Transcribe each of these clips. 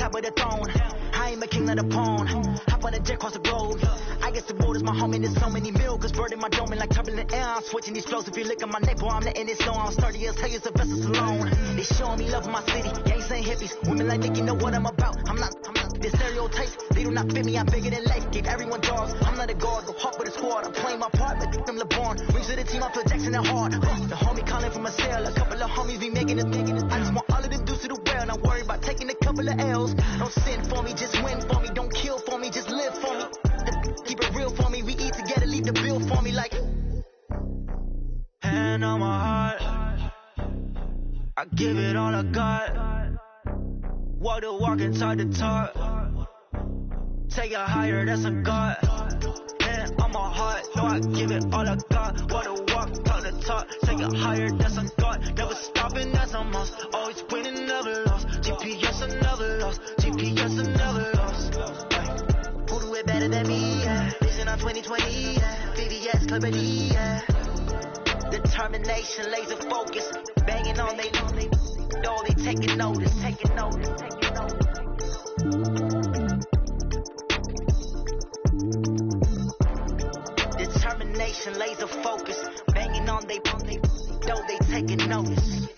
top of the throne. I ain't a king, not a pawn. Hop on a jet across the globe. I guess the world is my home and there's so many milk. Bird in my dome and like turbulent air. I'm switching these flows. If you look at my neck, boy, I'm letting it snow. I'm sturdy as hell as the vessels alone. They showing me love in my city. Gangs ain't hippies. Women like Nicky know what I'm about. I'm not the stereotypes. They do not fit me. I'm bigger than life. Give everyone dogs. I'm not a guard. Go hard with a squad. I'm playing my part, but them LeBron. Rings to the team. I feel Jackson and hard. The homie calling from a cell. A couple of homies be making it. I just want all of them dudes to do well. Not worry about taking a couple of L's. Don't sin for me, just win for me. Don't kill for me, just live for me. Keep it real for me. We eat together, leave the bill for me like. Hand on my heart, I give it all I got. Walk the walk and talk the talk. Take it higher, that's a God. Hand on my heart, no, I give it all I got. Walk the walk, talk the talk. Take it higher, that's a God. Never stopping, that's a must. Always winning, never lost. GPS, I never lost. GPS, I never lost. Who do it better than me? Yeah. Vision on 2020. Yeah. VVS, Clarity. Yeah. Determination, laser focus. Banging on they know they taking notice. Taking notice. Taking notice. Determination, laser focus. Banging on they know they taking notice.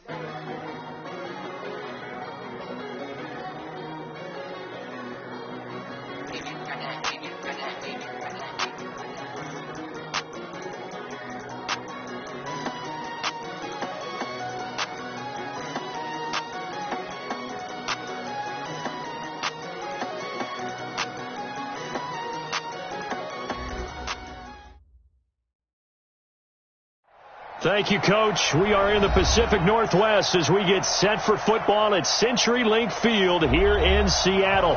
Thank you, Coach. We are in the Pacific Northwest as we get set for football at CenturyLink Field here in Seattle.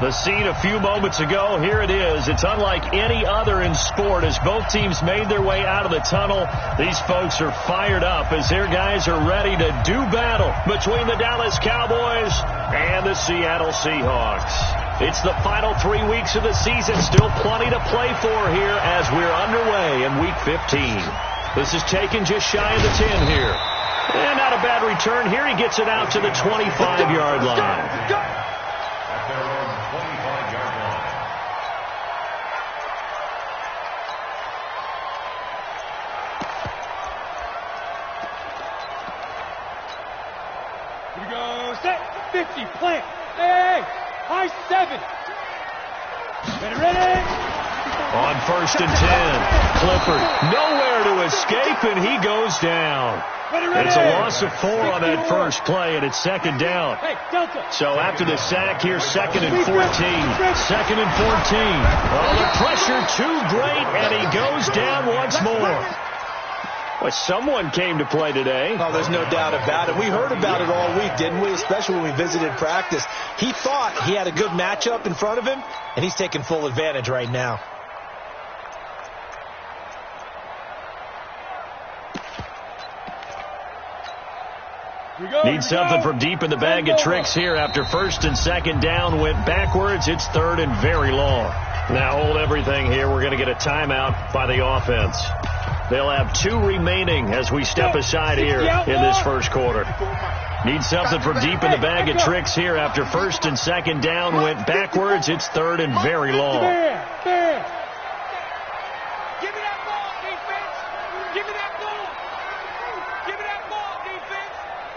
The scene a few moments ago, here it is. It's unlike any other in sport as both teams made their way out of the tunnel. These folks are fired up as their guys are ready to do battle between the Dallas Cowboys and the Seattle Seahawks. It's the final 3 weeks of the season. Still plenty to play for here as we're underway in Week 15. This is taken just shy of the 10 here. And not a bad return here. He gets it out to the 25-yard line. Here we go. Set. 50. Plant. Hey. High 7. Ready. On 1st and 10, Clifford nowhere to escape, and he goes down. It's a loss of 4 on that first play, and it's 2nd down. So after the sack here, 2nd and 14. 2nd and 14. Oh, the pressure too great, and he goes down once more. Well, someone came to play today. Oh, there's no doubt about it. We heard about it all week, didn't we? Especially when we visited practice. He thought he had a good matchup in front of him, and he's taking full advantage right now. Need something from deep in the bag of tricks here after 1st and 2nd down. Went backwards. It's 3rd and very long. Now hold everything here. We're going to get a timeout by the offense. They'll have 2 remaining as we step aside here in this first quarter. Need something from deep in the bag of tricks here after 1st and 2nd down. Went backwards. It's 3rd and very long.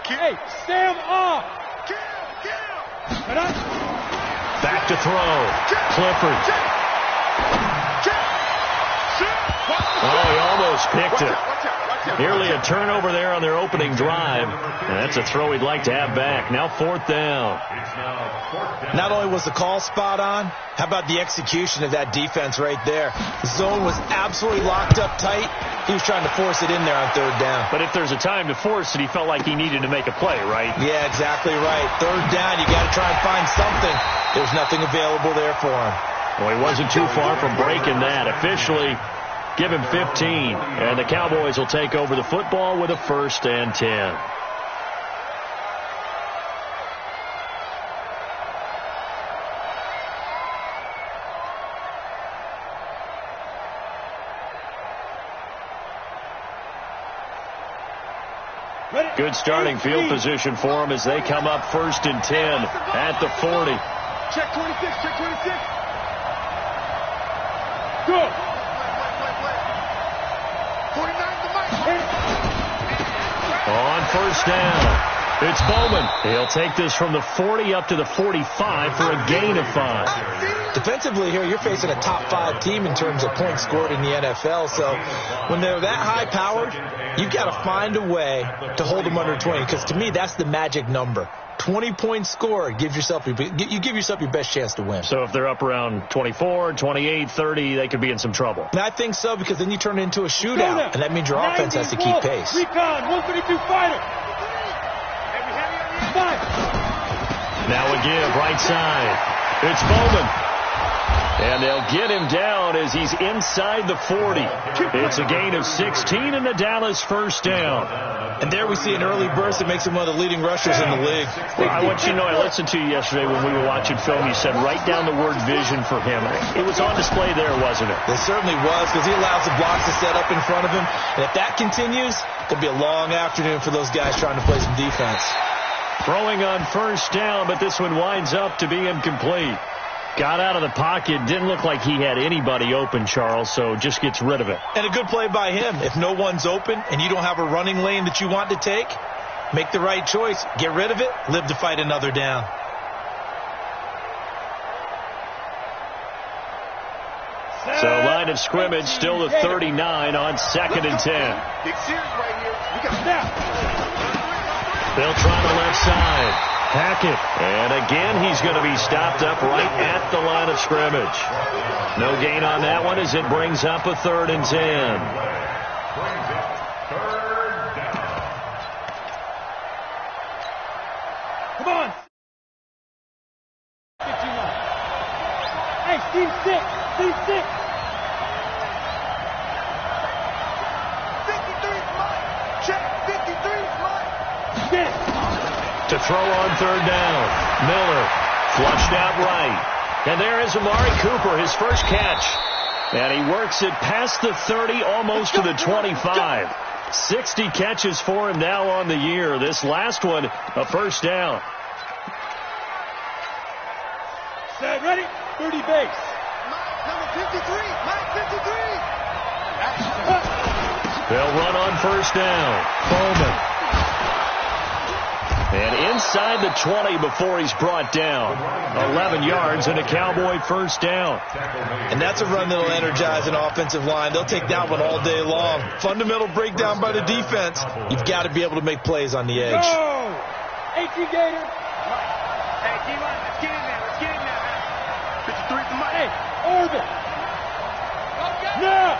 Hey, stay him off. Back to throw. Clifford. Oh, he almost picked it. Nearly a turnover there on their opening drive. And that's a throw he'd like to have back. Now 4th down. Not only was the call spot on, how about the execution of that defense right there? The zone was absolutely locked up tight. He was trying to force it in there on 3rd down. But if there's a time to force it, he felt like he needed to make a play, right? Yeah, exactly right. 3rd down, you got to try and find something. There's nothing available there for him. Well, he wasn't too far from breaking that. Officially, give him 15. And the Cowboys will take over the football with a 1st and 10. Good starting field position for them as they come up 1st and 10 at the 40. Check 26, check 26. Go. 49 to Mike. On 1st down, it's Bowman. He'll take this from the 40 up to the 45 for a gain of 5. Defensively here, you're facing a top 5 team in terms of points scored in the NFL. So when they're that high-powered, you've got to find a way to hold them under 20. Because to me, that's the magic number. 20 points scored, you give yourself your best chance to win. So if they're up around 24, 28, 30, they could be in some trouble. And I think so, because then you turn it into a shootout, and that means your offense has to keep pace. Recon, 132 fighter. Now a give, right side. It's Bowman. And they'll get him down as he's inside the 40. It's a gain of 16 and the Dallas 1st down. And there we see an early burst that makes him one of the leading rushers in the league. Well, I want you to know, I listened to you yesterday when we were watching film. You said write down the word vision for him. It was on display there, wasn't it? It certainly was, because he allows the blocks to set up in front of him. And if that continues, it'll be a long afternoon for those guys trying to play some defense. Throwing on 1st down, but this one winds up to be incomplete. Got out of the pocket. Didn't look like he had anybody open, Charles, so just gets rid of it. And a good play by him. If no one's open and you don't have a running lane that you want to take, make the right choice. Get rid of it. Live to fight another down. So line of scrimmage still the 39 on 2nd and 10. Big series right here. We got snap. They'll try the left side. Hackett. And again, he's going to be stopped up right at the line of scrimmage. No gain on that one as it brings up a 3rd and 10. Come on. Hey, Steve 6. Steve 6. 53 is mine. Check. 53 is mine. Get it. To throw on 3rd down. Miller flushed out right. And there is Amari Cooper, his first catch. And he works it past the 30, almost to the 25. 60 catches for him now on the year. This last one, a 1st down. Set, ready? 30 base. Number 53. Mike 53. They'll run on 1st down. Bowman. And inside the 20 before he's brought down. 11 yards and a Cowboy 1st down. And that's a run that'll energize an offensive line. They'll take that one all day long. Fundamental breakdown by the defense. You've got to be able to make plays on the edge. Go! 18 Gator. Hey, D-line, let's get in there. Let's get in there, man. 53 to Mike. Hey, orbit. Now.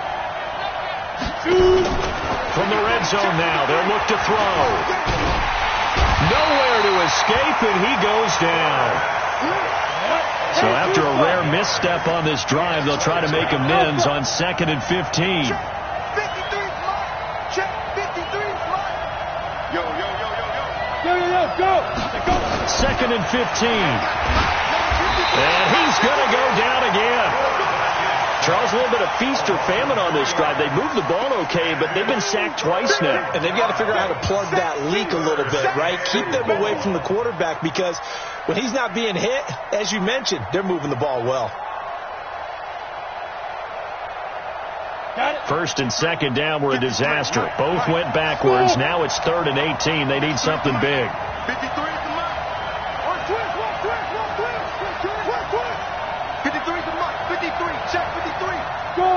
From the red zone now, they'll look to throw. Nowhere to escape, and he goes down. So after a rare misstep on this drive, they'll try to make amends on 2nd and 15. 53 is mine. Check. 53 is mine. Yo, yo, yo, yo, yo. Yo, yo, yo, go. Go. 2nd and 15. And he's going to go down again. Charles, a little bit of feast or famine on this drive. They moved the ball okay, but they've been sacked twice now. And they've got to figure out how to plug that leak a little bit, right? Keep them away from the quarterback, because when he's not being hit, as you mentioned, they're moving the ball well. 1st and 2nd down were a disaster. Both went backwards. Now it's 3rd and 18. They need something big. 53 is the mark. One twist. 53 is the mark. 53. Check 53. Go.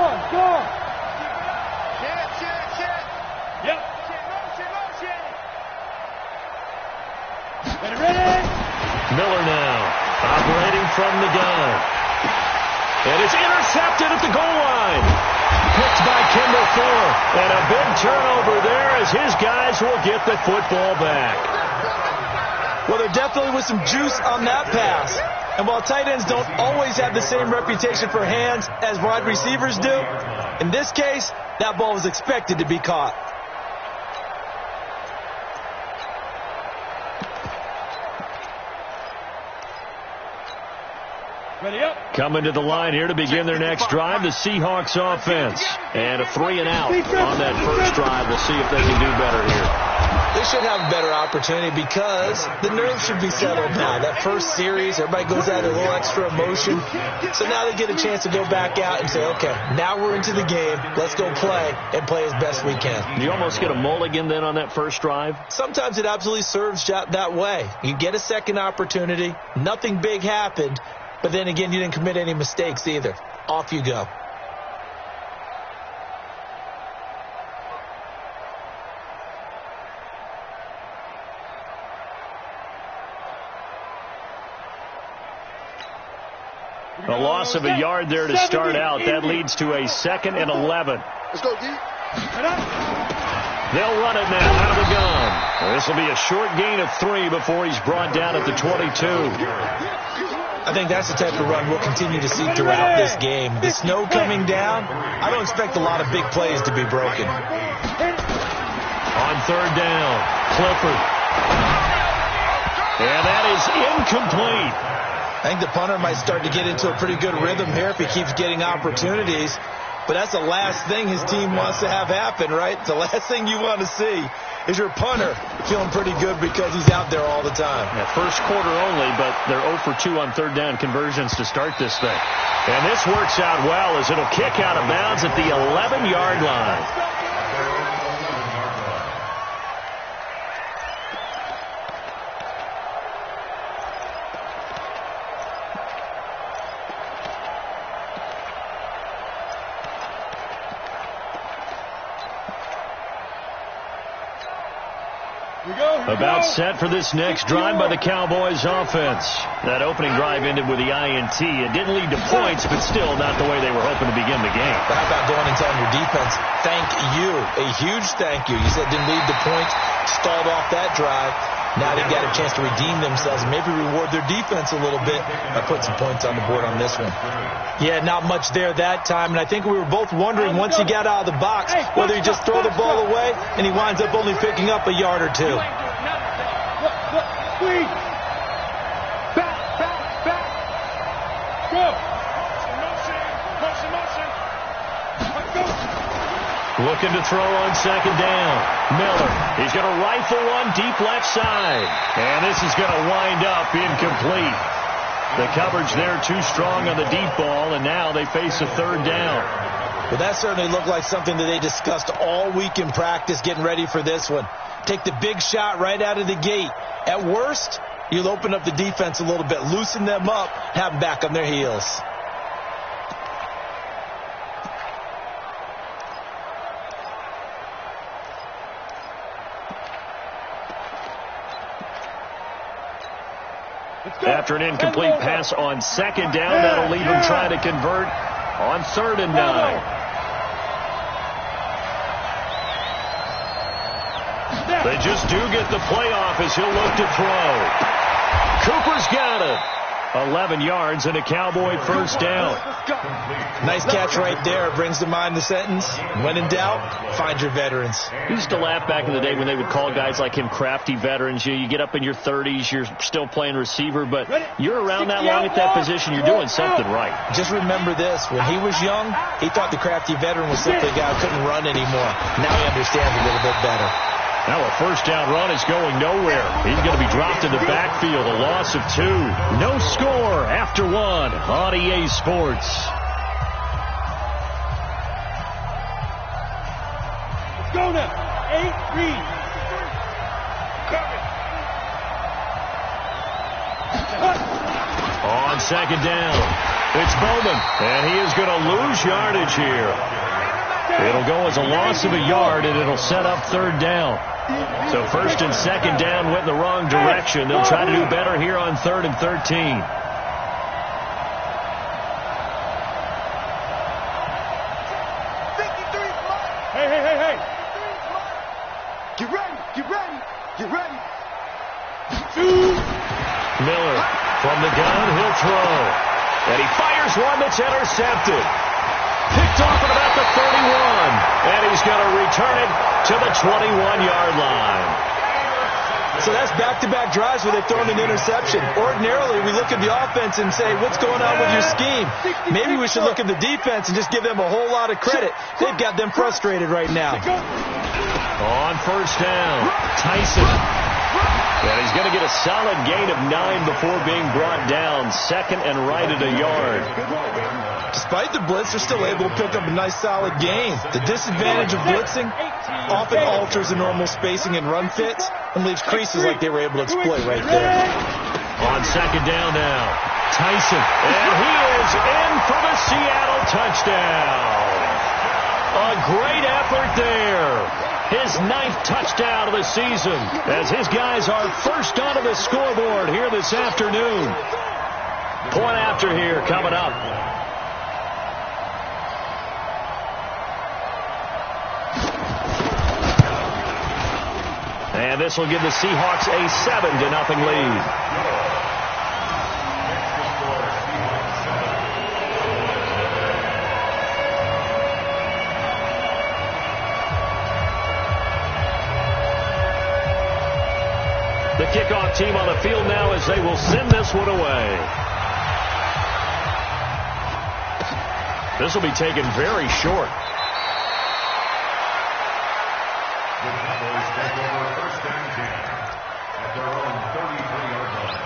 Check. Yep. Motion. Ready. Miller now operating from the gun. And it's intercepted at the goal line. Picked by Kendall Fuller. And a big turnover there as his guys will get the football back. Well, there definitely was some juice on that pass. And while tight ends don't always have the same reputation for hands as wide receivers do, in this case, that ball was expected to be caught. Ready up. Coming to the line here to begin their next drive, the Seahawks offense. And a 3 and out on that first drive. We'll see if they can do better here. They should have a better opportunity because the nerves should be settled now. That first series, everybody goes out a little extra emotion. So now they get a chance to go back out and say, okay, now we're into the game. Let's go play and play as best we can. You almost get a mulligan then on that first drive? Sometimes it absolutely serves that way. You get a second opportunity. Nothing big happened. But then again, you didn't commit any mistakes either. Off you go. A loss of a yard there to start out. That leads to a 2nd and 11. Let's go, D. They'll run it now out of the gun. This will be a short gain of 3 before he's brought down at the 22. I think that's the type of run we'll continue to see throughout this game. The snow coming down, I don't expect a lot of big plays to be broken. On 3rd down, Clifford. And that is incomplete. I think the punter might start to get into a pretty good rhythm here if he keeps getting opportunities. But that's the last thing his team wants to have happen, right? The last thing you want to see is your punter feeling pretty good because he's out there all the time. Yeah, first quarter only, but they're 0 for 2 on 3rd down conversions to start this thing. And this works out well as it'll kick out of bounds at the 11-yard line. About set for this next drive by the Cowboys offense. That opening drive ended with the INT. It didn't lead to points, but still not the way they were hoping to begin the game. But how about going and telling your defense, thank you, a huge thank you. You said didn't lead to points, stalled off that drive. Now they've got a chance to redeem themselves and maybe reward their defense a little bit by putting some points on the board on this one. Yeah, not much there that time, and I think we were both wondering once he got out of the box whether he just throw the ball away and he winds up only picking up a yard or two. Please. Back. Go. Looking to throw on 2nd down. Miller. He's going to rifle one deep left side. And this is going to wind up incomplete. The coverage there too strong on the deep ball, and now they face a 3rd down. Well, that certainly looked like something that they discussed all week in practice getting ready for this one. Take the big shot right out of the gate. At worst, you'll open up the defense a little bit, loosen them up, have them back on their heels. After an incomplete pass on 2nd down, that'll leave him trying to convert on 3rd and 9. They just do get the playoff as he'll look to throw. Cooper's got it. 11 yards and a Cowboy 1st down. Nice catch right there. Brings to mind the sentence, when in doubt, find your veterans. We used to laugh back in the day when they would call guys like him crafty veterans. You get up in your 30s, you're still playing receiver, but you're around that long at that position, you're doing something right. Just remember this. When he was young, he thought the crafty veteran was simply a guy who couldn't run anymore. Now he understands a little bit better. Now a 1st down run is going nowhere. He's going to be dropped in the backfield, a loss of 2. No score after 1 on EA Sports. Let's go now. 8, read. On 2nd down, it's Bowman, and he is going to lose yardage here. It'll go as a loss of a yard, and it'll set up 3rd down. So 1st and 2nd down went in the wrong direction. They'll try to do better here on 3rd and 13. Hey. Get ready. Miller from the gun, he'll throw. And he fires one that's intercepted. Picked off at about the 31. And he's going to return it to the 21-yard line. So that's back-to-back drives where they've thrown an interception. Ordinarily, we look at the offense and say, what's going on with your scheme? Maybe we should look at the defense and just give them a whole lot of credit. They've got them frustrated right now. On first down, Tyson. And he's going to get a solid gain of 9 before being brought down. Second and right at a yard. Despite the blitz, they're still able to pick up a nice solid gain. The disadvantage of blitzing often alters the normal spacing and run fits and leaves creases like they were able to exploit right there. On second down now, Tyson. And he is in for the Seattle touchdown. A great effort there. His 9th touchdown of the season as his guys are first onto the scoreboard here this afternoon. Point after here coming up. And this will give the Seahawks a 7-0 lead. The kickoff team on the field now as they will send this one away. This will be taken very short. The Cowboys take over first and 10 at their own 33-yard line.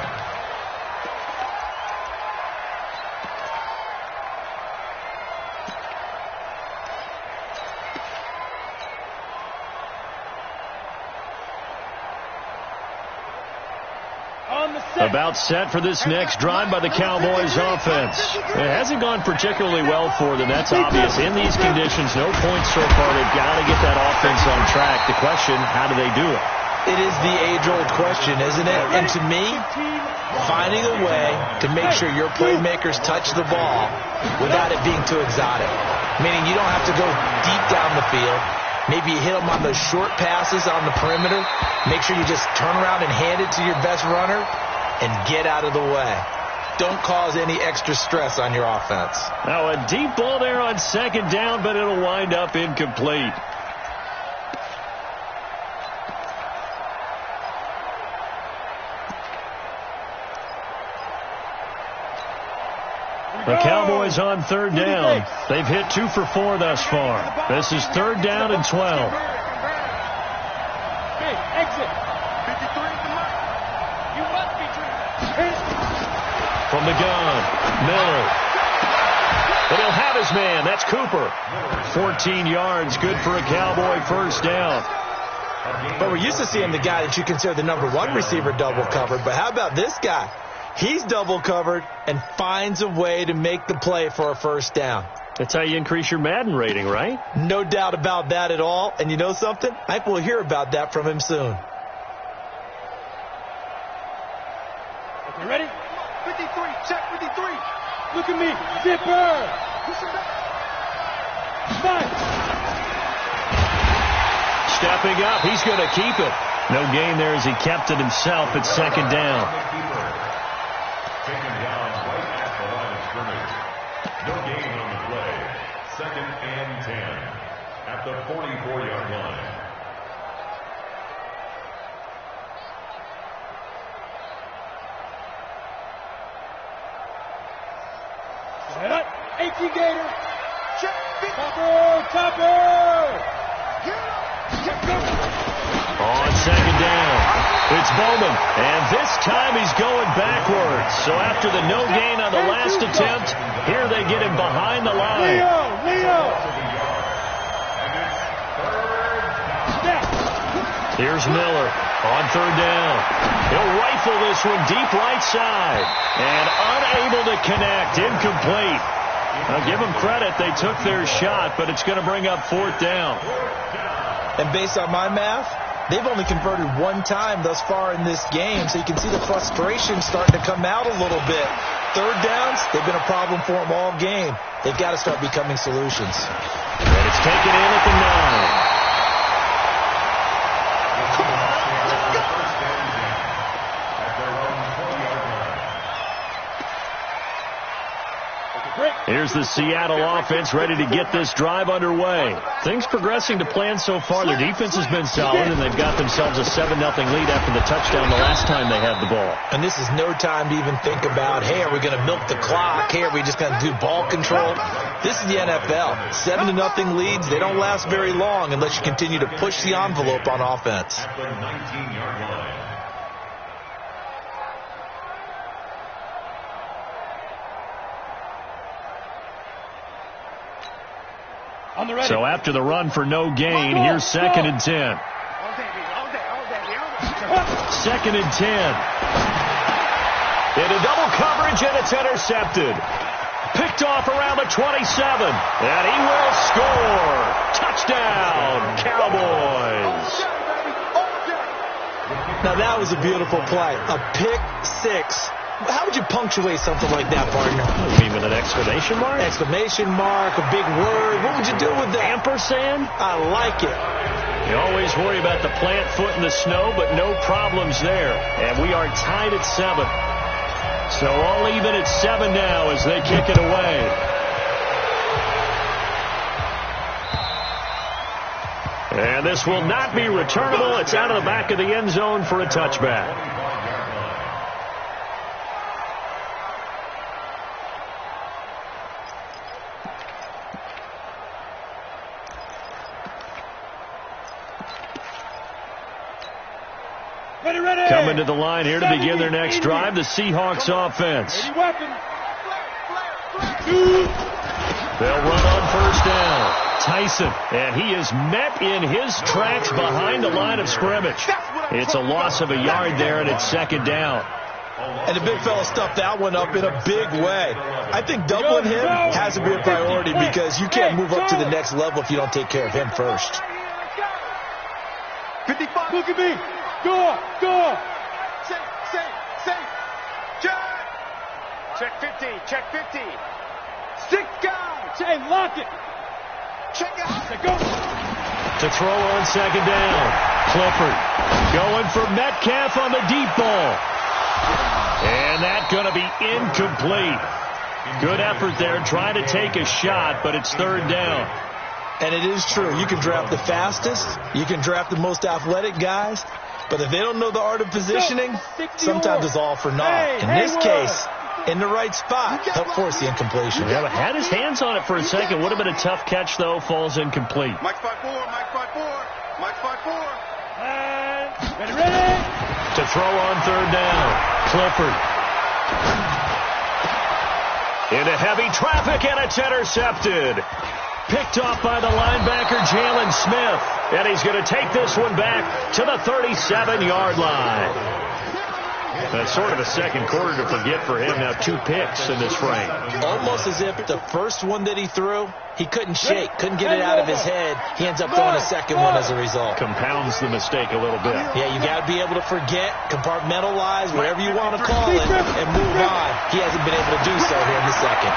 About set for this next drive by the Cowboys offense. It hasn't gone particularly well for them. That's obvious. In these conditions, no points so far. They've got to get that offense on track. The question, how do they do it? It is the age-old question, isn't it? And to me, finding a way to make sure your playmakers touch the ball without it being too exotic. Meaning you don't have to go deep down the field. Maybe you hit them on those short passes on the perimeter. Make sure you just turn around and hand it to your best runner and get out of the way. Don't cause any extra stress on your offense. Now a deep ball there on second down, but it'll wind up incomplete. The Cowboys on third down. They've hit 2 for 4 thus far. This is third down and 12. Hey, exit. 53 is the mark. You must be true. From the gun, Miller. But he'll have his man. That's Cooper. 14 yards, good for a Cowboy first down. But we're used to seeing the guy that you consider the #1 receiver double covered. But how about this guy? He's double covered and finds a way to make the play for a first down. That's how you increase your Madden rating, right? No doubt about that at all. And you know something? I think we'll hear about that from him soon. Okay, ready? 53, check 53. Look at me, zipper. Five. Stepping up, he's going to keep it. No gain there as he kept it himself at second down. Taken down right at the line of scrimmage. No gain on the play. Second and 10 at the 44-yard line. Set up. 18 Gator. Check. Topper. On second down, it's Bowman, and this time he's going backwards. So after the no gain on the last attempt, here they get him behind the line. Leo. Here's Miller on third down. He'll rifle this one deep right side, and unable to connect, incomplete. Now give them credit, they took their shot, but it's going to bring up fourth down. And based on my math, they've only converted 1 time thus far in this game, so you can see the frustration starting to come out a little bit. Third downs, they've been a problem for them all game. They've got to start becoming solutions. And it's taken in at the 9. Break. Here's the Seattle offense ready to get this drive underway. Things progressing to plan so far. Their defense has been solid, and they've got themselves a 7-0 lead after the touchdown the last time they had the ball. And this is no time to even think about, hey, are we going to milk the clock? Hey, are we just going to do ball control? This is the NFL. 7-0 leads, they don't last very long unless you continue to push the envelope on offense. At the 19-yard line. So after the run for no gain, here's 2nd and 10. 2nd and 10. Into double coverage, and it's intercepted. Picked off around the 27. And he will score. Touchdown, Cowboys. Now that was a beautiful play. A pick six. How would you punctuate something like that, partner? You mean with an exclamation mark? Exclamation mark, a big word. What would you do with that? Ampersand? I like it. You always worry about the plant foot in the snow, but no problems there. And we are tied at 7. So all even at 7 now as they kick it away. And this will not be returnable. It's out of the back of the end zone for a touchback. Coming to the line here to begin their next drive, the Seahawks offense. They'll run on first down. Tyson, and he is met in his tracks behind the line of scrimmage. It's a loss of a yard there, and it's 2nd down. And the big fella stuffed that one up in a big way. I think doubling him has to be a priority because you can't move up to the next level if you don't take care of him first. 55. Look at me. Go. Safe. Check 50. Check 50. 6 guys. Hey, lock it. Check out. Go. To throw on 2nd down. Clifford going for Metcalf on the deep ball. And that's going to be incomplete. Good effort there trying to take a shot, but it's 3rd down. And it is true. You can draft the fastest. You can draft the most athletic guys. But if they don't know the art of positioning, sometimes it's all for naught. In this case, in the right spot, help force the incompletion. Yeah, but had his hands on it for a second. Would have been a tough catch, though. Falls incomplete. Mike 5-4. Ready. To throw on 3rd down. Clifford. Into heavy traffic, and it's intercepted. Picked off by the linebacker, Jalen Smith. And he's going to take this one back to the 37-yard line. That's sort of a second quarter to forget for him. Now 2 picks in this frame. Almost as if the first one that he threw, he couldn't shake, couldn't get it out of his head. He ends up throwing a second one as a result. Compounds the mistake a little bit. Yeah, you got to be able to forget, compartmentalize, whatever you want to call it, and move on. He hasn't been able to do so here in the second.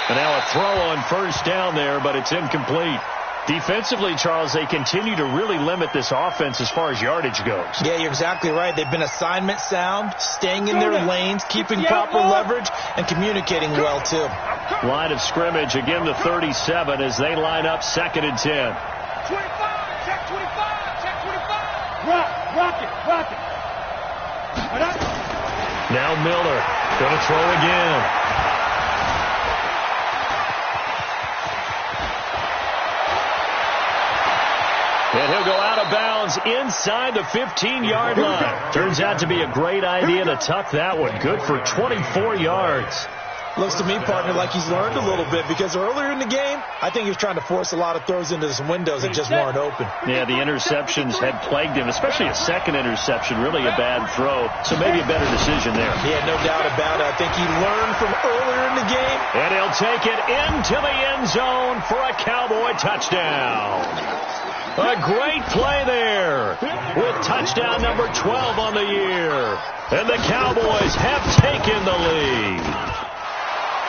And now a throw on first down there, but it's incomplete. Defensively, Charles, they continue to really limit this offense as far as yardage goes. Yeah, you're exactly right. They've been assignment sound, staying in their lanes, keeping proper leverage, and communicating well, too. Line of scrimmage, again the 37 as they line up 2nd and 10. 25. Check 25. Rock it. Now Miller going to throw again. And he'll go out of bounds inside the 15-yard line. Turns out to be a great idea to tuck that one. Good for 24 yards. Looks to me, partner, like he's learned a little bit because earlier in the game, I think he was trying to force a lot of throws into some windows that just weren't open. Yeah, the interceptions had plagued him, especially a second interception, really a bad throw. So maybe a better decision there. Yeah, no doubt about it. I think he learned from earlier in the game. And he'll take it into the end zone for a Cowboy touchdown. A great play there with touchdown number 12 on the year. And the Cowboys have taken the lead.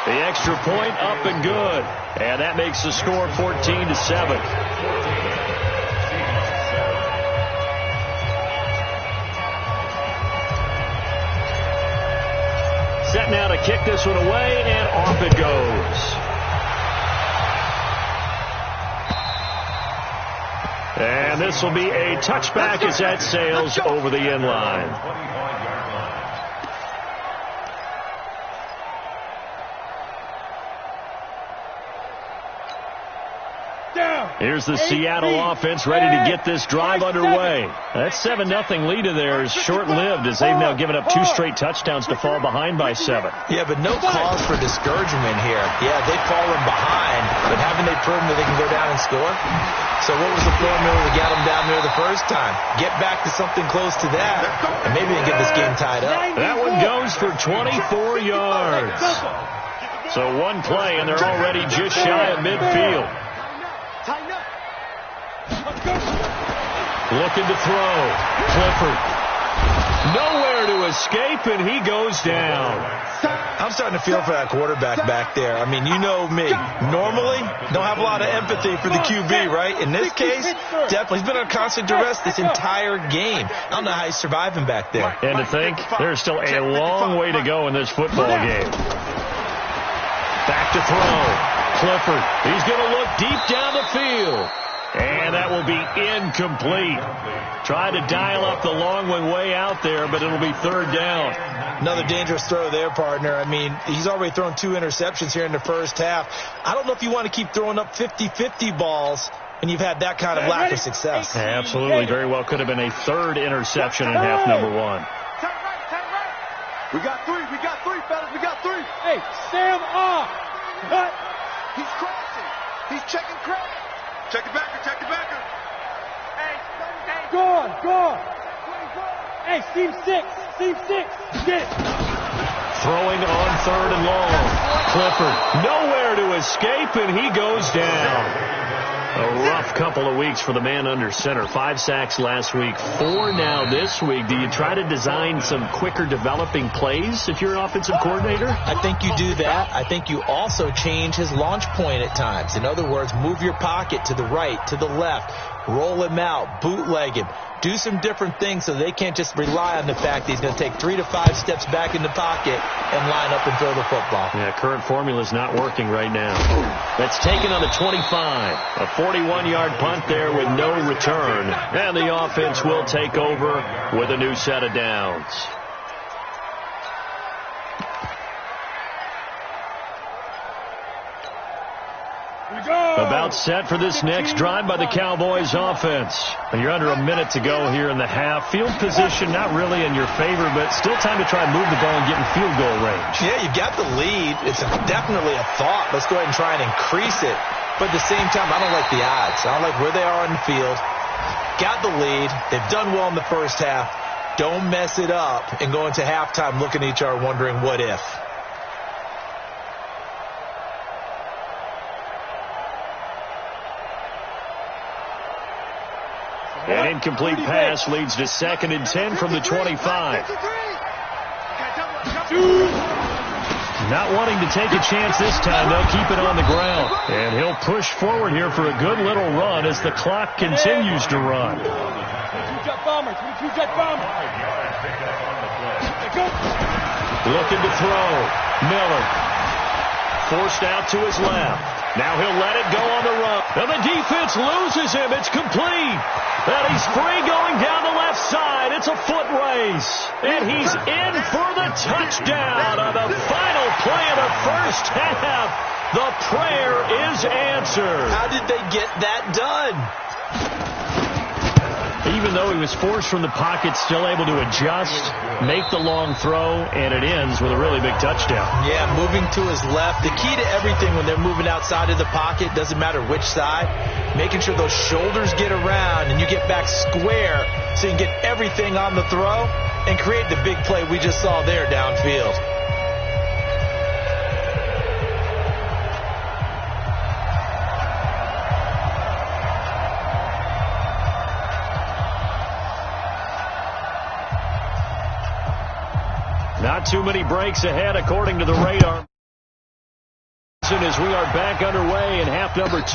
The extra point up and good. And that makes the score 14-7. Set set now to kick this one away, and off it goes. And this will be a touchback as that sails over the end line. Here's the Seattle offense ready to get this drive underway. That 7-0 lead of theirs short-lived as they've now given up 2 straight touchdowns to fall behind by 7. Yeah, but no cause for discouragement here. Yeah, they've fallen behind, but haven't they proven that they can go down and score? So what was the formula to get them down there the first time? Get back to something close to that, and maybe they can get this game tied up. That one goes for 24 yards. So one play, and they're already just shy of midfield. Looking to throw. Clifford. Nowhere to escape, and he goes down. I'm starting to feel for that quarterback back there. I mean, you know me. Normally, don't have a lot of empathy for the QB, right? In this case, definitely. He's been on constant duress this entire game. I don't know how he's surviving back there. And to think, there's still a long way to go in this football game. Back to throw. Clifford. He's going to look deep down the field. And that will be incomplete. Try to dial up the long one way out there, but it'll be third down. Another dangerous throw there, partner. I mean, he's already thrown 2 interceptions here in the first half. I don't know if you want to keep throwing up 50-50 balls when you've had that kind of lack of success. Yeah, absolutely. Very well could have been a 3rd interception in half number 1. We got 3, fellas. We got 3. Hey, Sam off. Cut. He's crossing. He's checking crack. Check it backer. Hey, go on. Hey, Team 6. Get it. Throwing on 3rd and long. Clifford nowhere to escape, and he goes down. A rough couple of weeks for the man under center. 5 sacks last week, 4 now this week. Do you try to design some quicker developing plays if you're an offensive coordinator? I think you do that. I think you also change his launch point at times. In other words, move your pocket to the right, to the left, roll him out, bootleg him. Do some different things so they can't just rely on the fact that he's going to take 3 to 5 steps back in the pocket and line up and throw the football. Yeah, current formula is not working right now. That's taken on the 25. A 41-yard punt there with no return. And the offense will take over with a new set of downs. About set for this next drive by the Cowboys offense. And you're under a minute to go here in the half. Field position not really in your favor, but still time to try and move the ball and get in field goal range. Yeah, you got the lead. It's definitely a thought. Let's go ahead and try and increase it. But at the same time, I don't like the odds. I don't like where they are on the field. Got the lead. They've done well in the first half. Don't mess it up and go into halftime looking at each other wondering what if. An incomplete pass leads to 2nd and 10 from the 25. Not wanting to take a chance this time. They'll keep it on the ground. And he'll push forward here for a good little run as the clock continues to run. Looking to throw. Miller. Forced out to his left. Now he'll let it go on the run. And the defense loses him. It's complete. And he's free going down the left side. It's a foot race. And he's in for the touchdown on the final play of the first half. The prayer is answered. How did they get that done? Even though he was forced from the pocket, still able to adjust, make the long throw, and it ends with a really big touchdown. Yeah, moving to his left. The key to everything when they're moving outside of the pocket, doesn't matter which side, making sure those shoulders get around and you get back square so you can get everything on the throw and create the big play we just saw there downfield. Not too many breaks ahead, according to the radar. As we are back underway in half number 2.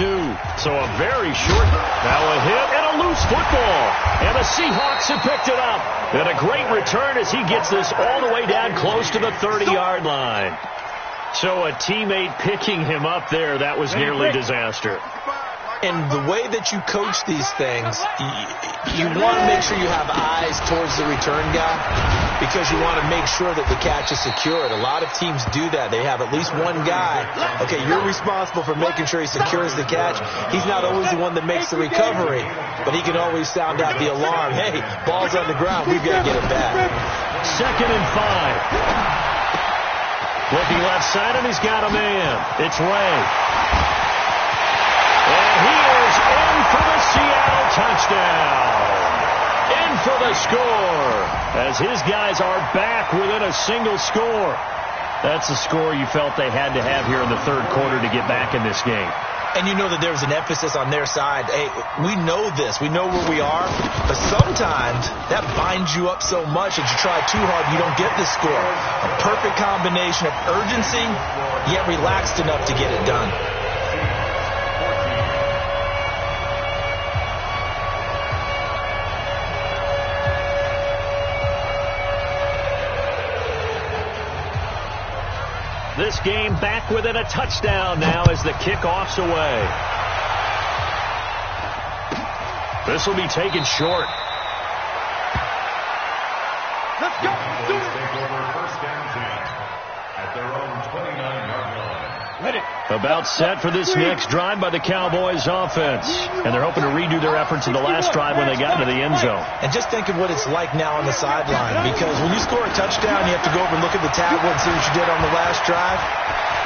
So a very short, now a hit and a a loose football, and the Seahawks have picked it up. And a great return as he gets this all the way down close to the 30-yard line. So a teammate picking him up there, that was nearly disaster. And the way that you coach these things, you want to make sure you have eyes towards the return guy because you want to make sure that the catch is secured. A lot of teams do that. They have at least one guy. Okay, you're responsible for making sure he secures the catch. He's not always the one that makes the recovery, but he can always sound out the alarm. Hey, ball's on the ground. We've got to get it back. 2nd and 5. Looking left side, and he's got a man. It's Ray. And he is in for the Seattle touchdown. In for the score. As his guys are back within a single score. That's the score you felt they had to have here in the third quarter to get back in this game. And you know that there's an emphasis on their side. Hey, we know this. We know where we are. But sometimes that binds you up so much that you try too hard, you don't get the score. A perfect combination of urgency, yet relaxed enough to get it done. This game back within a touchdown now as the kickoff's away. This will be taken short. Let's go. Do it. Take over 1st and 10 at their own 29-yard line. Let it. About set for this next drive by the Cowboys offense. And they're hoping to redo their efforts in the last drive when they got into the end zone. And just think of what it's like now on the sideline, because when you score a touchdown, you have to go over and look at the tablet and see what you did on the last drive.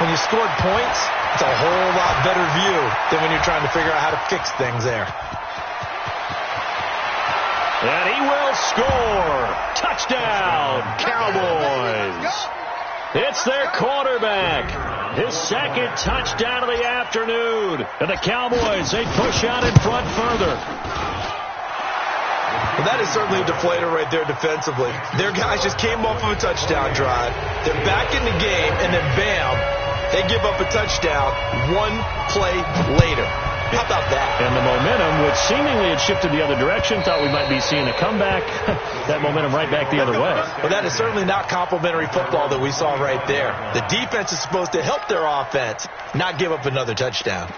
When you scored points, it's a whole lot better view than when you're trying to figure out how to fix things there. And he will score. Touchdown, Cowboys. It's their quarterback. His 2nd touchdown of the afternoon. And the Cowboys, they push out in front further. Well, that is certainly a deflator right there defensively. Their guys just came off of a touchdown drive. They're back in the game, and then bam, they give up a touchdown one play later. How about that? And the momentum, which seemingly had shifted the other direction, thought we might be seeing a comeback. That momentum right back the other way. Well, that is certainly not complimentary football that we saw right there. The defense is supposed to help their offense, not give up another touchdown.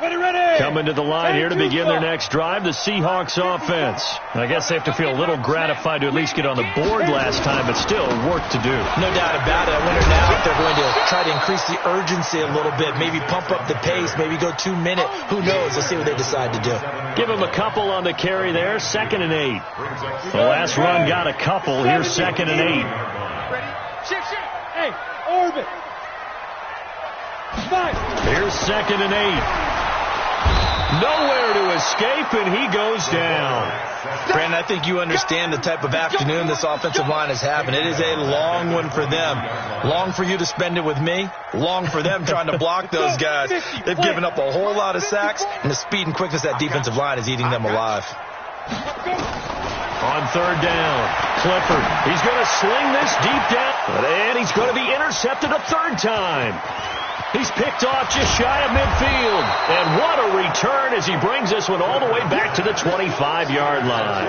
Ready. Coming to the line here to begin their next drive, the Seahawks offense. I guess they have to feel a little gratified to at least get on the board last time, but still work to do. No doubt about it. I wonder now if they're going to try to increase the urgency a little bit, maybe pump up the pace, maybe go 2 minute. Who knows? Let's see what they decide to do. Give them a couple on the carry there, 2nd and 8. The last run got a couple. Here's 2nd and 8. Ready? Shift. Hey, orbit. 5. Here's 2nd and 8. Nowhere to escape, and he goes down. Brandon, I think you understand the type of afternoon this offensive line is having. It is a long one for them. Long for you to spend it with me. Long for them trying to block those guys. They've given up a whole lot of sacks, and the speed and quickness of that defensive line is eating them alive. On 3rd down, Clifford. He's going to sling this deep down, and he's going to be intercepted a 3rd time. He's picked off just shy of midfield. And what a return as he brings this one all the way back to the 25-yard line.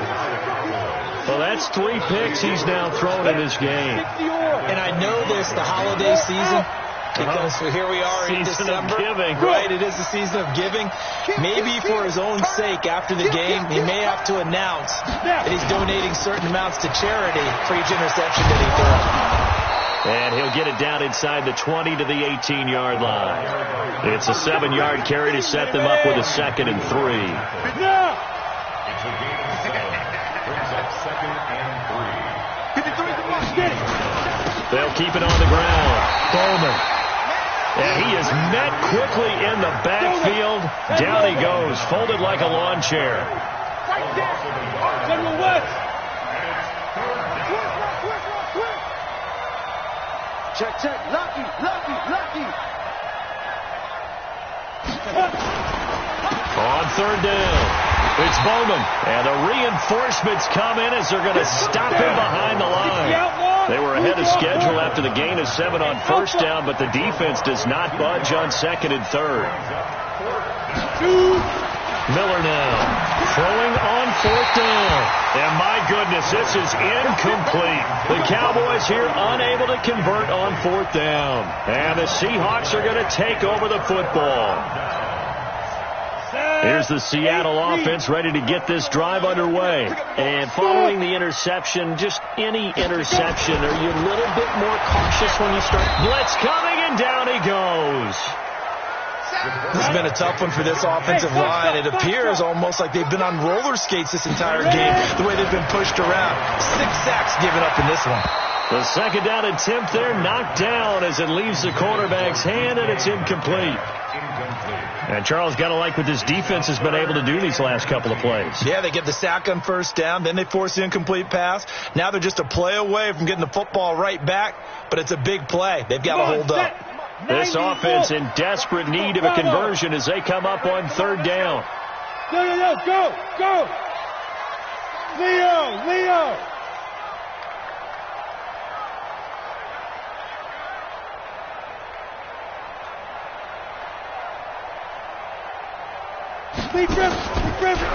Well, that's 3 picks he's now thrown in this game. And I know this, the holiday season, because here we are in December. Giving. Right, it is the season of giving. Maybe for his own sake after the game, he may have to announce that he's donating certain amounts to charity for each interception that he throws. And he'll get it down inside the 20 to the 18-yard line. It's a 7-yard carry to set them up with a 2nd and 3. It's a gain of 7. Brings up 2nd and 3. They'll keep it on the ground. Bowman. And he is met quickly in the backfield. Down he goes, folded like a lawn chair. Right there. General West. Check. Lucky. On 3rd down, it's Bowman. And the reinforcements come in as they're going to stop him behind the line. They were ahead of schedule after the gain of 7 on 1st down, but the defense does not budge on 2nd and 3rd. Miller now throwing on 4th down. And my goodness, this is incomplete. The Cowboys here unable to convert on 4th down. And the Seahawks are going to take over the football. Here's the Seattle offense ready to get this drive underway. And following the interception, just any interception, are you a little bit more cautious when you start? Blitz coming, and down he goes. This has been a tough one for this offensive line. It appears almost like they've been on roller skates this entire game, the way they've been pushed around. 6 sacks given up in this one. The second down attempt there knocked down as it leaves the quarterback's hand, and it's incomplete. And Charles, got to like what this defense has been able to do these last couple of plays. Yeah, they get the sack on 1st down, then they force the incomplete pass. Now they're just a play away from getting the football right back, but it's a big play. They've got to hold up. This offense in desperate need of a conversion as they come up on 3rd down. Go! Leo!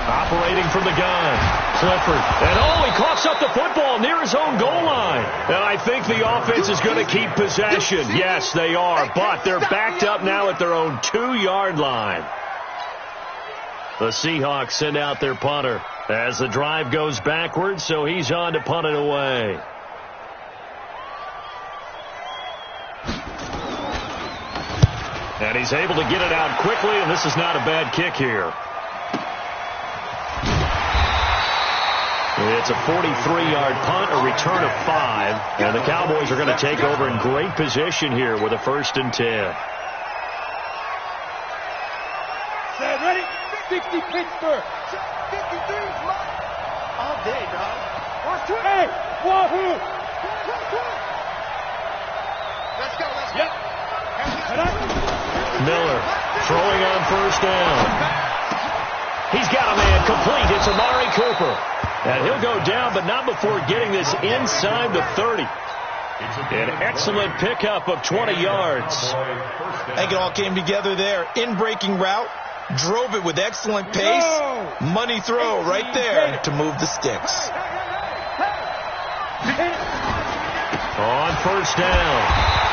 Operating from the gun, Clifford. And he coughs up the football near his own goal line. And I think the offense is going to keep possession. Yes, they are, but they're backed up now at their own 2-yard line. The Seahawks send out their punter as the drive goes backwards, so he's on to punt it away. And he's able to get it out quickly, and this is not a bad kick here. It's a 43-yard punt, a return of 5, and the Cowboys are going to take over in great position here with a 1st and 10. Set, ready? 60 Pittsburgh. 53 all day, dog. Watch it. Hey, wahoo! Let's go. Yep. Miller throwing on 1st down. He's got a man complete. It's Amari Cooper. And he'll go down, but not before getting this inside the 30. An excellent pickup of 20 yards. I think it all came together there. In-breaking route, drove it with excellent pace. Money throw right there to move the sticks. On 1st down,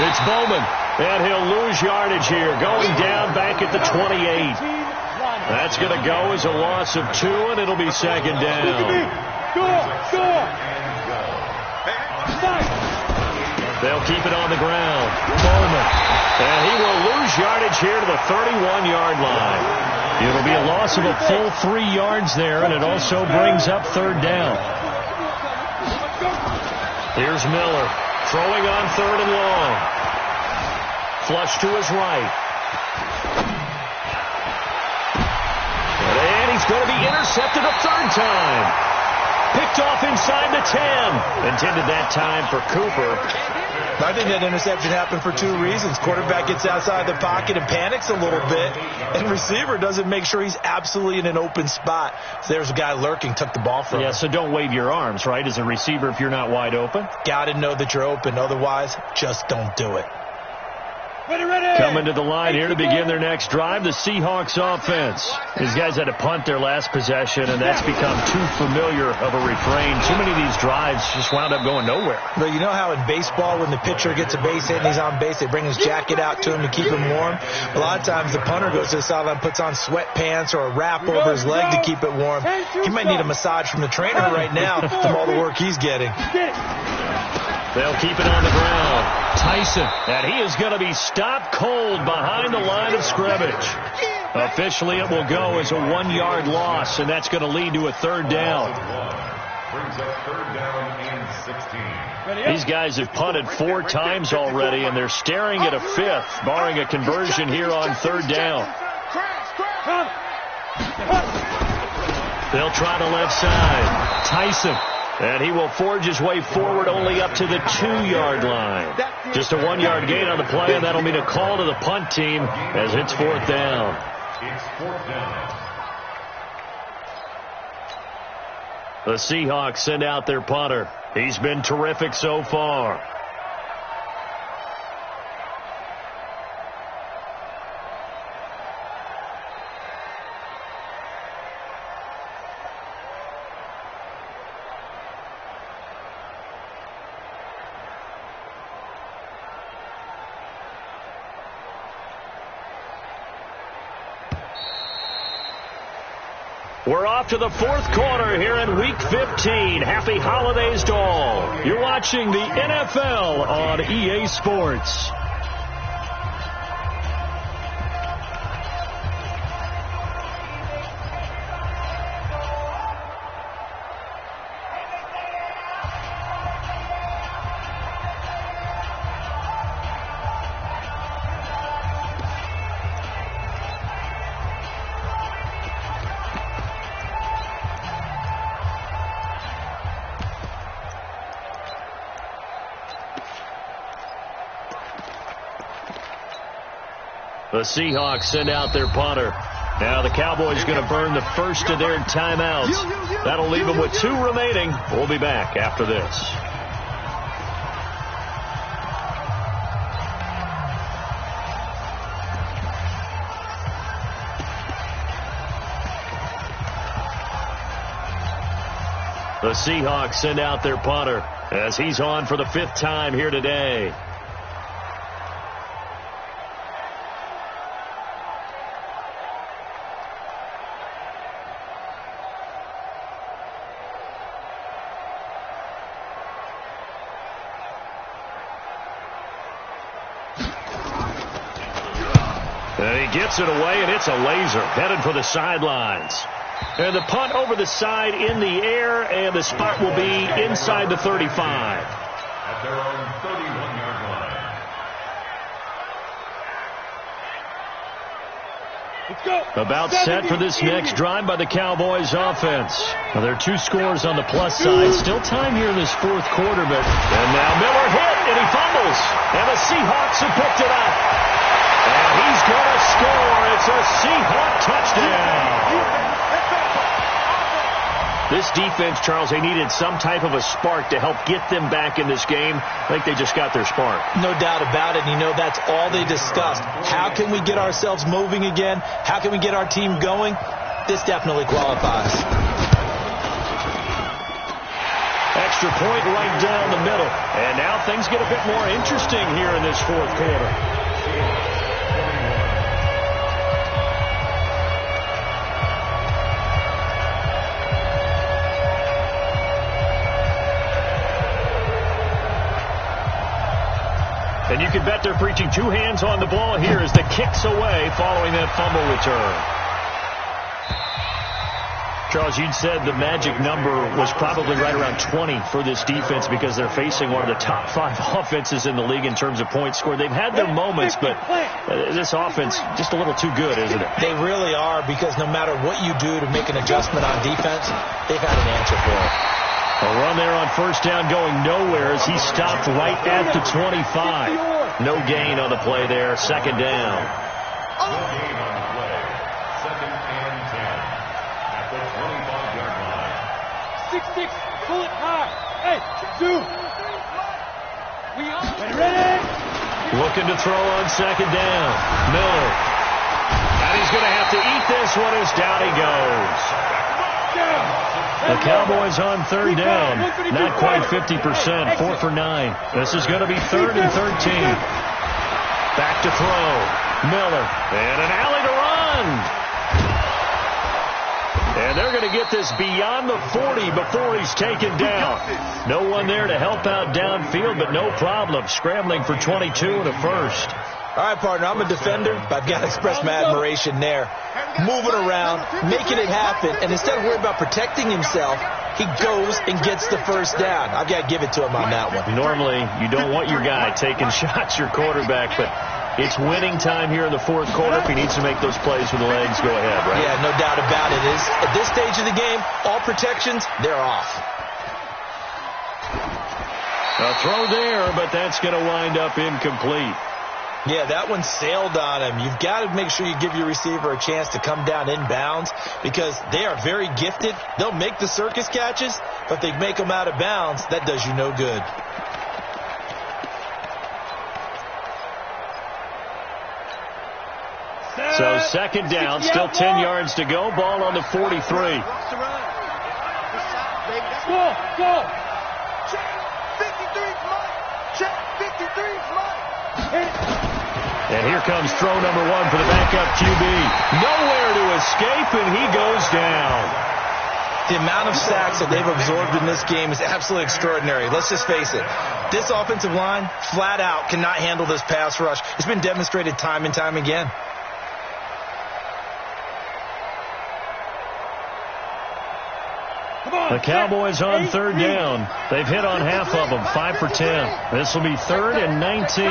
it's Bowman. And he'll lose yardage here, going down back at the 28. That's going to go as a loss of 2, and it'll be 2nd down. They'll keep it on the ground. Bowman. And he will lose yardage here to the 31-yard line. It'll be a loss of a full 3 yards there, and it also brings up 3rd down. Here's Miller throwing on 3rd and long. Flush to his right. And he's going to be intercepted a 3rd time. Picked off inside the 10. Intended that time for Cooper. I think that interception happened for 2 reasons. Quarterback gets outside the pocket and panics a little bit. And receiver doesn't make sure he's absolutely in an open spot. So there's a guy lurking, took the ball from him. Yeah, so don't wave your arms, right, as a receiver if you're not wide open. Got to know that you're open. Otherwise, just don't do it. Ready. Coming to the line here to begin their next drive, the Seahawks offense. These guys had to punt their last possession, and that's become too familiar of a refrain. Too many of these drives just wound up going nowhere. But you know how in baseball, when the pitcher gets a base hit and he's on base, they bring his jacket out to him to keep him warm? A lot of times the punter goes to the sideline, puts on sweatpants or a wrap over his leg to keep it warm. He might need a massage from the trainer right now from all the work he's getting. They'll keep it on the ground. Tyson, and he is going to be stopped cold behind the line of scrimmage. Officially, it will go as a 1-yard loss, and that's going to lead to a 3rd down. Brings up 3rd down and 16. These guys have punted 4 times already, and they're staring at a 5th, barring a conversion here on 3rd down. They'll try the left side. Tyson. And he will forge his way forward only up to the 2-yard line. Just a 1-yard gain on the play, and that'll mean a call to the punt team as it's 4th down. It's 4th down. The Seahawks send out their punter. He's been terrific so far. We're off to the fourth quarter here in Week 15. Happy holidays to all. You're watching the NFL on EA Sports. The Seahawks send out their punter. Now the Cowboys going to burn the first of their timeouts. That'll leave them with 2 remaining. We'll be back after this. The Seahawks send out their punter as he's on for the 5th time here today. And he gets it away, and it's a laser headed for the sidelines. And the punt over the side in the air, and the spot will be inside the 35. At their own 31-yard line. Let's go. About set for this next drive by the Cowboys offense. Well, there are 2 scores on the plus side. Still time here in this fourth quarter, but and now Miller hit, and he fumbles. And the Seahawks have picked it up. And he's going to score. It's a Seahawk touchdown. This defense, Charles, they needed some type of a spark to help get them back in this game. I think they just got their spark. No doubt about it. You know, that's all they discussed. How can we get ourselves moving again? How can we get our team going? This definitely qualifies. Extra point right down the middle. And now things get a bit more interesting here in this fourth quarter. And you can bet they're preaching 2 hands on the ball here as the kick's away following that fumble return. Charles, you'd said the magic number was probably right around 20 for this defense because they're facing one of the top 5 offenses in the league in terms of points scored. They've had their moments, but this offense just a little too good, isn't it? They really are, because no matter what you do to make an adjustment on defense, they've had an answer for it. A run there on first down going nowhere as he stopped right at the 25. No gain on the play there. Second down. No gain on the play. 2nd and 10. At the 25-yard line. 6-6. Pull it high. Hey, Zoo. We on. Ready? Looking to throw on second down. Miller. And he's going to have to eat this one as down he goes. The Cowboys on 3rd down. Not quite 50%. 4 for 9. This is going to be 3rd and 13. Back to throw. Miller. And an alley to run. And they're going to get this beyond the 40 before he's taken down. No one there to help out downfield, but no problem. Scrambling for 22 and a first. All right, partner, I'm a defender, but I've got to express my admiration there. Moving around, making it happen, and instead of worrying about protecting himself, he goes and gets the first down. I've got to give it to him on that one. Normally, you don't want your guy taking shots, your quarterback, but it's winning time here in the fourth quarter. If he needs to make those plays with the legs, go ahead, right? Yeah, no doubt about it. At this stage of the game, all protections, they're off. A throw there, but that's going to wind up incomplete. Yeah, that one sailed on him. You've got to make sure you give your receiver a chance to come down inbounds because they are very gifted. They'll make the circus catches, but they make them out of bounds. That does you no good. So second down, still 10 yards to go. Ball on the 43. Go. Check. 53's mine. Check. 53's mine. And here comes throw number 1 for the backup QB. Nowhere to escape, and he goes down. The amount of sacks that they've absorbed in this game is absolutely extraordinary. Let's just face it. This offensive line, flat out, cannot handle this pass rush. It's been demonstrated time and time again. The Cowboys on third down. They've hit on half of them, 5 for 10. This will be 3rd and 19.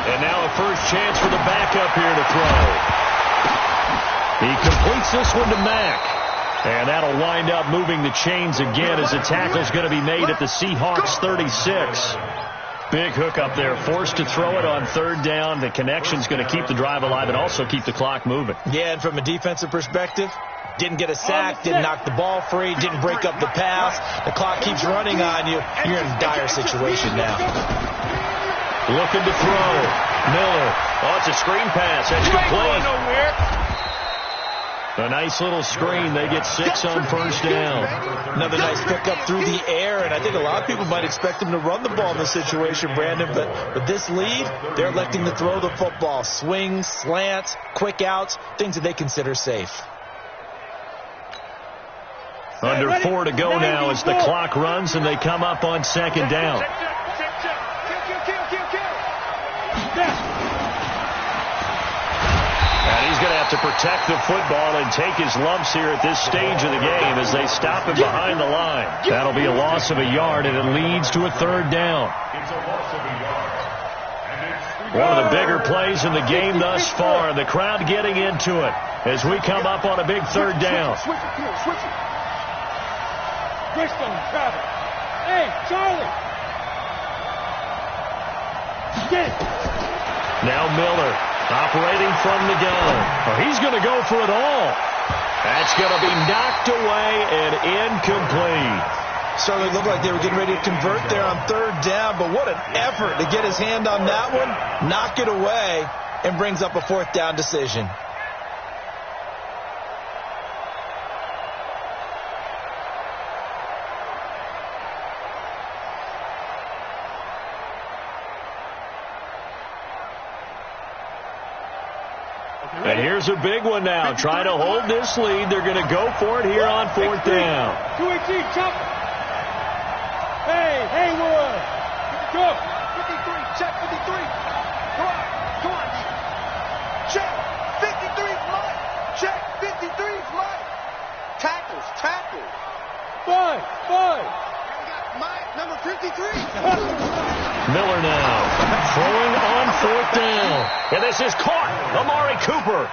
And now a first chance for the backup here to throw. He completes this one to Mack. And that'll wind up moving the chains again as the tackle's going to be made at the Seahawks 36. Big hook up there, forced to throw it on 3rd down. The connection's going to keep the drive alive and also keep the clock moving. Yeah, and from a defensive perspective, didn't get a sack, didn't knock the ball free, didn't break up the pass. The clock keeps running on you. You're in a dire situation now. Looking to throw. Miller. Oh, it's a screen pass. That's complete. A nice little screen. They get 6 on first down. Another nice pickup through the air, and I think a lot of people might expect them to run the ball in this situation, Brandon, but with this lead, they're electing to throw the football. Swings, slants, quick outs, things that they consider safe. Under 4 to go now as the clock runs, and they come up on 2nd down. He's going to have to protect the football and take his lumps here at this stage of the game as they stop him behind the line. That'll be a loss of a yard, and it leads to a 3rd down. One of the bigger plays in the game thus far. The crowd getting into it as we come up on a big 3rd down. Switch it. Bridgestone, Travis. Hey, Charlie. Get it. Now Miller. Operating from the gun. Well, he's going to go for it all. That's going to be knocked away and incomplete. Certainly looked like they were getting ready to convert there on 3rd down, but what an effort to get his hand on that one, knock it away, and brings up a 4th down decision. And here's a big one now. Trying to hold this lead. They're going to go for it here on 4th down. 2-18, chop. Hey, Haywood. Go. 53, check 53. Come on. Check. 53's mine. Check. 53's mine. Tackles. 5. My number 53. Miller now throwing on 4th down. And this is caught. Amari Cooper.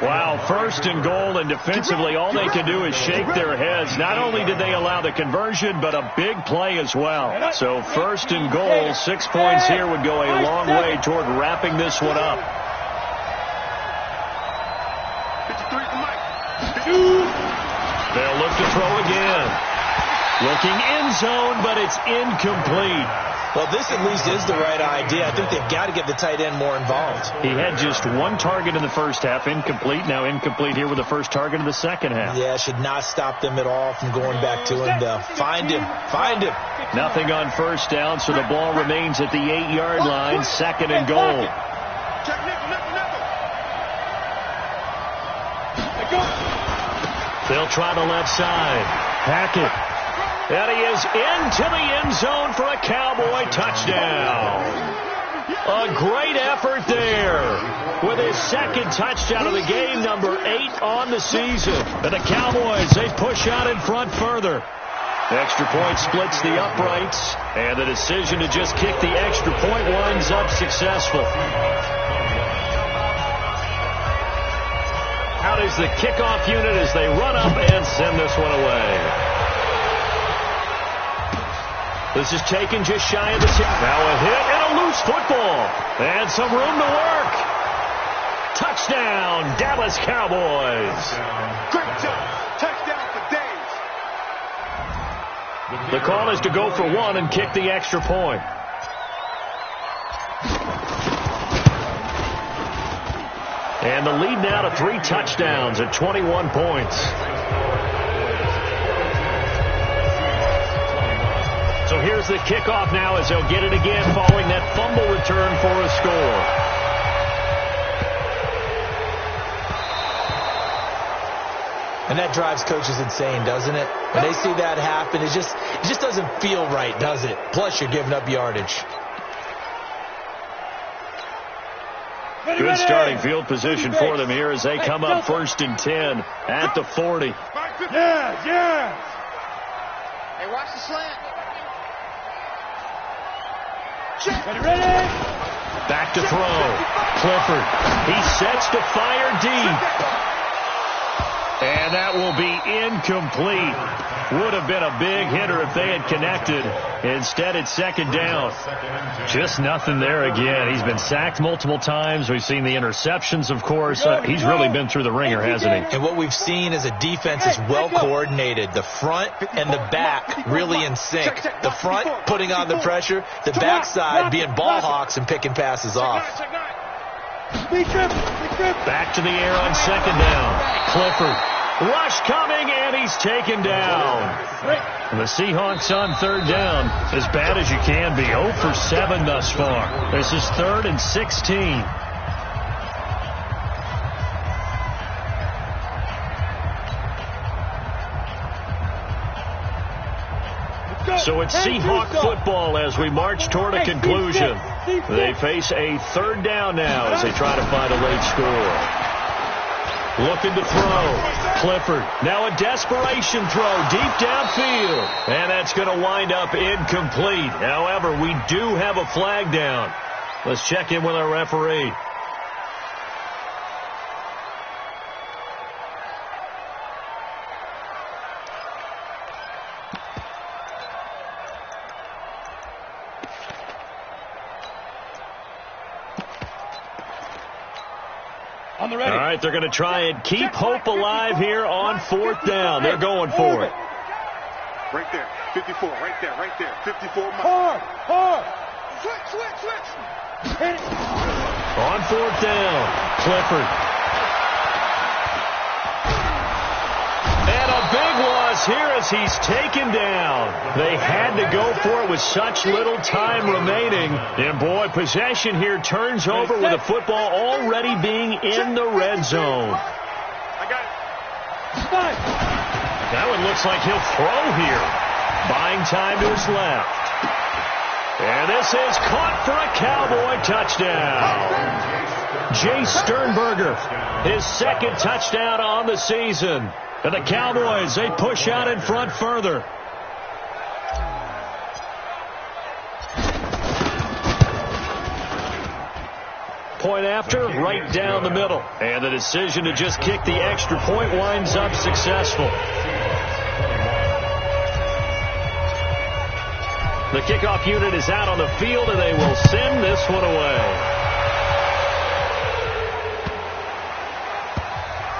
Wow, 1st and goal, and defensively all they can do is shake their heads. Not only did they allow the conversion, but a big play as well. So 1st and goal, 6 points here would go a long way toward wrapping this one up. 53 for Mike. They'll look to throw again. Looking end zone, but it's incomplete. Well, this at least is the right idea. I think they've got to get the tight end more involved. He had just 1 target in the first half, incomplete. Now incomplete here with the first target of the second half. Yeah, should not stop them at all from going back to him, though. Find him. Nothing on first down, so the ball remains at the 8-yard line, 2nd and goal. They'll try the left side. Hackett. And he is into the end zone for a Cowboy touchdown. A great effort there with his 2nd touchdown of the game, number 8 on the season. And the Cowboys, they push out in front further. Extra point splits the uprights, and the decision to just kick the extra point winds up successful. Out is the kickoff unit as they run up and send this one away. This is taken just shy of the 6. Now a hit and a loose football. And some room to work. Touchdown, Dallas Cowboys. Great job. Touchdown for Days. The call is to go for 1 and kick the extra point. And the lead now to 3 touchdowns at 21 points. So here's the kickoff now as they'll get it again following that fumble return for a score. And that drives coaches insane, doesn't it? When they see that happen, it just doesn't feel right, does it? Plus, you're giving up yardage. Good starting field position for them here as they come up 1st and 10 at the 40. Yeah. Hey, watch the slant. Ready? Back to throw. Clifford. He sets to fire deep. And that will be incomplete. Would have been a big hitter if they had connected. Instead, it's 2nd down. Just nothing there again. He's been sacked multiple times. We've seen the interceptions, of course. He's really been through the ringer, hasn't he? And what we've seen is a defense is well coordinated. The front and the back really in sync. The front putting on the pressure. The backside being ball hawks and picking passes off. Back to the air on 2nd down. Clifford. Rush coming, and he's taken down. And the Seahawks on 3rd down. As bad as you can be. 0 for 7 thus far. This is 3rd and 16. So it's Seahawk football as we march toward a conclusion. They face a 3rd down now as they try to find a late score. Looking to throw. Clifford. Now a desperation throw deep downfield. And that's going to wind up incomplete. However, we do have a flag down. Let's check in with our referee. On the All right, they're going to try and keep hope alive here on 4th down. They're going for it. Right there, 54, right there, 54. Hard. Switch. On 4th down, Clifford. And a big loss here as he's taken down. They had to go for it with such little time remaining. And boy, possession here turns over with the football already being in the red zone. I got it. That one looks like he'll throw here. Buying time to his left. And this is caught for a Cowboy touchdown. Jay Sternberger, his 2nd touchdown on the season. And the Cowboys, they push out in front further. Point after, right down the middle. And the decision to just kick the extra point winds up successful. The kickoff unit is out on the field, and they will send this one away.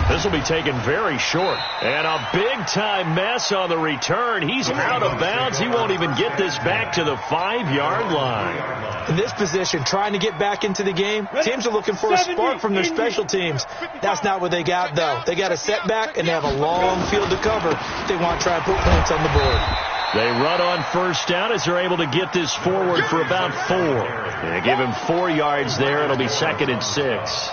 This will be taken very short. And a big-time mess on the return. He's out of bounds. He won't even get this back to the 5-yard line. In this position, trying to get back into the game, teams are looking for a spark from their special teams. That's not what they got, though. They got a setback, and they have a long field to cover. They want to try and put points on the board. They run on 1st down as they're able to get this forward for about 4. They give him 4 yards there. It'll be 2nd and 6.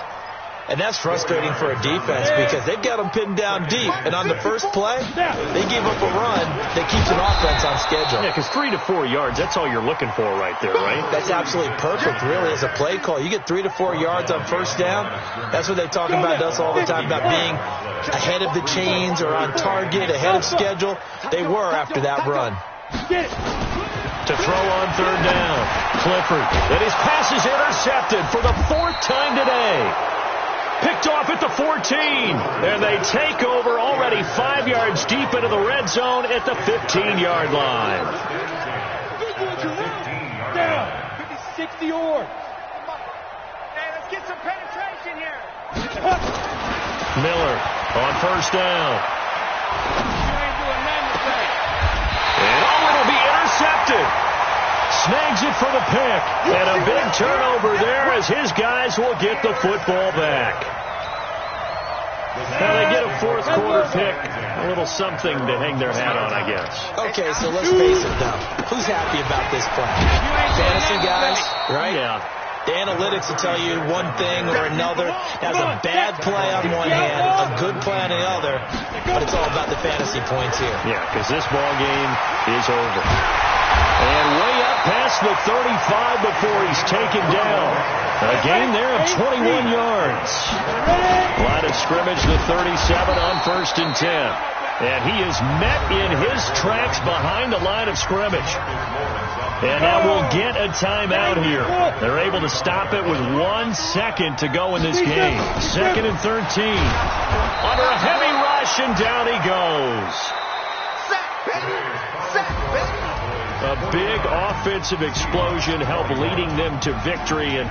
And that's frustrating for a defense because they've got them pinned down deep. And on the first play, they give up a run that keeps an offense on schedule. Yeah, because 3 to 4 yards, that's all you're looking for right there, right? That's absolutely perfect, really, as a play call. You get 3 to 4 yards on 1st down. That's what they talk about us all the time, about being ahead of the chains or on target, ahead of schedule. They were after that run. To throw on 3rd down, Clifford. And his pass is intercepted for the 4th time today. Picked off at the 14, and they take over already 5 yards deep into the red zone at the 15-yard line. 60 yards. Hey, let's get some penetration here. Miller on 1st down. And it'll be intercepted. Snags it for the pick. And a big turnover there as his guys will get the football back. Well, they get a fourth quarter pick. A little something to hang their hat on, I guess. Okay, so let's face it, though. Who's happy about this play? Fantasy guys, right? Yeah. The analytics will tell you one thing or another. That's a bad play on one hand, a good play on the other, but it's all about the fantasy points here. Yeah, because this ball game is over. And way up past the 35 before he's taken down. A gain there of 21 yards. Line of scrimmage, the 37 on 1st and 10. And he is met in his tracks behind the line of scrimmage. And now we'll get a timeout here. They're able to stop it with 1 second to go in this game. 2nd and 13. Under a heavy rush, and down he goes. A big offensive explosion helped leading them to victory. And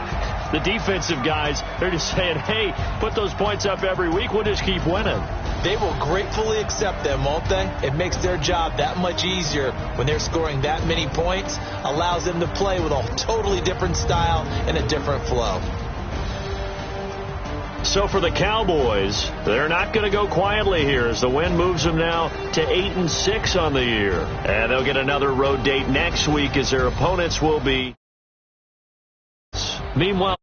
the defensive guys, they're just saying, hey, put those points up every week. We'll just keep winning. They will gratefully accept them, won't they? It makes their job that much easier when they're scoring that many points. Allows them to play with a totally different style and a different flow. So for the Cowboys, they're not going to go quietly here as the win moves them now to 8-6 on the year. And they'll get another road date next week as their opponents will be. Meanwhile,